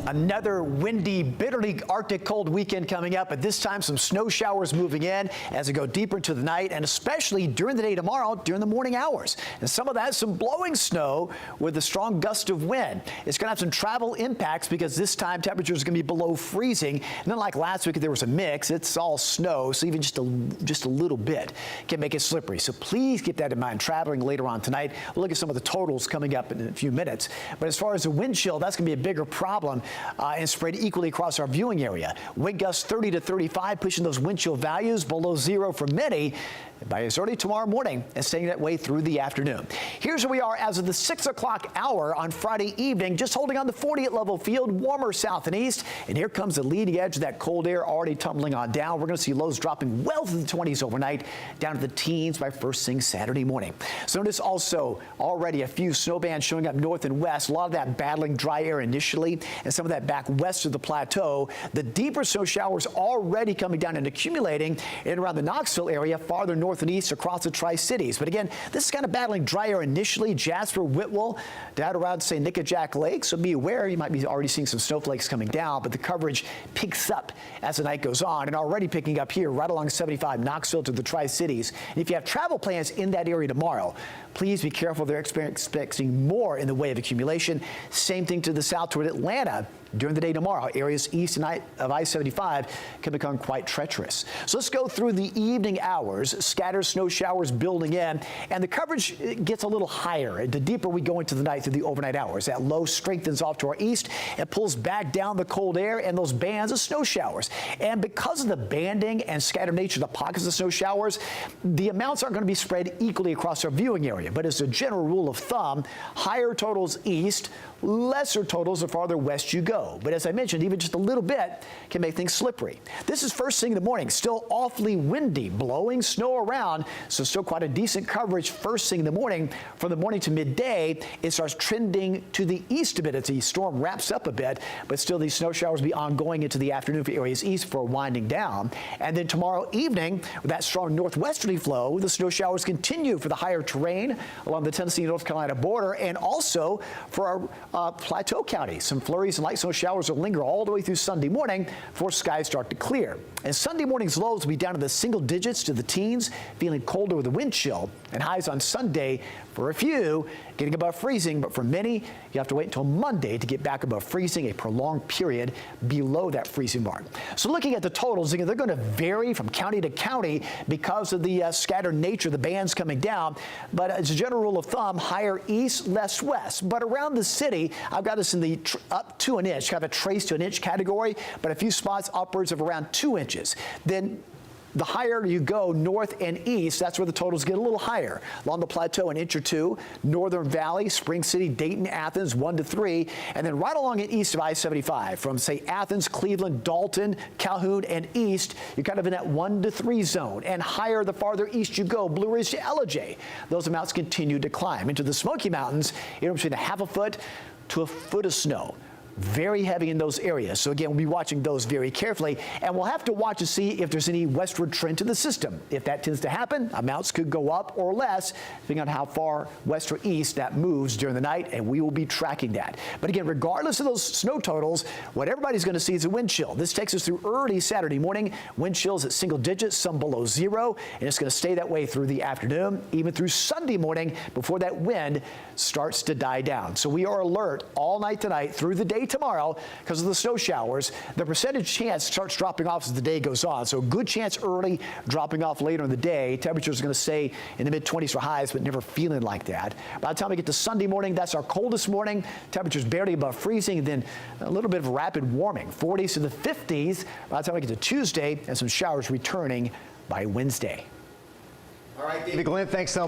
Another windy, bitterly Arctic cold weekend coming up, but this time some snow showers moving in as we go deeper into the night, and especially during the day tomorrow during the morning hours. And some of that, some blowing snow with a strong gust of wind. It's going to have some travel impacts because this time temperatures are going to be below freezing. And then like last week, there was a mix. It's all snow, so even just a little bit can make it slippery. So please keep that in mind traveling later on tonight. We'll look at some of the totals coming up in a few minutes. But as far as the wind chill, that's going to be a bigger problem. And spread equally across our viewing area. Wind gusts 30 to 35, pushing those wind chill values below zero for many by as early tomorrow morning and staying that way through the afternoon. Here's where we are as of the 6 o'clock hour on Friday evening, just holding on the 40th level field, warmer south and east. And here comes the leading edge of that cold air already tumbling on down. We're going to see lows dropping well to the 20s overnight, down to the teens by first thing Saturday morning. So notice also already a few snow bands showing up north and west. A lot of that battling dry air initially, and some of that back west of the plateau. The deeper snow showers already coming down and accumulating in around the Knoxville area, farther north and east across the Tri-Cities. But again, this is kind of battling dry air initially. Jasper, Whitwell, down around, say, Nickajack Lake. So be aware, you might be already seeing some snowflakes coming down, but the coverage picks up as the night goes on, and already picking up here right along 75 Knoxville to the Tri-Cities. And if you have travel plans in that area tomorrow, please be careful. They're expecting more in the way of accumulation. Same thing to the south toward Atlanta. During the day tomorrow, areas east of I-75 can become quite treacherous. So let's go through the evening hours. Scattered snow showers building in, and the coverage gets a little higher the deeper we go into the night through the overnight hours. That low strengthens off to our east and pulls back down the cold air and those bands of snow showers. And because of the banding and scattered nature of the pockets of snow showers, the amounts aren't going to be spread equally across our viewing area. But as a general rule of thumb, higher totals east, lesser totals the farther west you go. But as I mentioned, even just a little bit can make things slippery. This is first thing in the morning, still awfully windy, blowing snow around, so still quite a decent coverage first thing in the morning. From the morning to midday, it starts trending to the east a bit as the storm wraps up a bit, but still these snow showers will be ongoing into the afternoon for areas east before winding down. And then tomorrow evening, with that strong northwesterly flow, the snow showers continue for the higher terrain along the Tennessee-North Carolina border, and also for our Plateau counties. Some flurries and light snow showers will linger all the way through Sunday morning before skies start to clear. And Sunday morning's lows will be down to the single digits to the teens, feeling colder with the wind chill, and highs on Sunday for a few getting above freezing, but for many, you have to wait until Monday to get back above freezing, a prolonged period below that freezing mark. So looking at the totals, again, they're going to vary from county to county because of the scattered nature of the bands coming down. But as a general rule of thumb, higher east, less west. But around the city, I've got us in the up to an inch, kind of a trace to an inch category, but a few spots upwards of around 2 inches. Then the higher you go north and east, that's where the totals get a little higher. Along the plateau, an inch or two. Northern Valley, Spring City, Dayton, Athens, 1 to 3. And then right along and east of I-75, from, say, Athens, Cleveland, Dalton, Calhoun, and east, you're kind of in that 1 to 3 zone. And higher the farther east you go, Blue Ridge to Ellijay, those amounts continue to climb. Into the Smoky Mountains, anywhere between a half a foot to a foot of snow. Very heavy in those areas. So again, we'll be watching those very carefully, and we'll have to watch to see if there's any westward trend to the system. If that tends to happen, amounts could go up or less, depending on how far west or east that moves during the night, and we will be tracking that. But again, regardless of those snow totals, what everybody's going to see is a wind chill. This takes us through early Saturday morning. Wind chills at single digits, some below zero, and it's going to stay that way through the afternoon, even through Sunday morning before that wind starts to die down. So we are alert all night tonight through the day tomorrow because of the snow showers. The percentage chance starts dropping off as the day goes on. So good chance early, dropping off later in the day. Temperatures are going to stay in the mid-20s for highs, but never feeling like that. By the time we get to Sunday morning, that's our coldest morning. Temperatures barely above freezing, and then a little bit of rapid warming. 40s to the 50s by the time we get to Tuesday, and some showers returning by Wednesday. All right, David Glenn, thanks so much.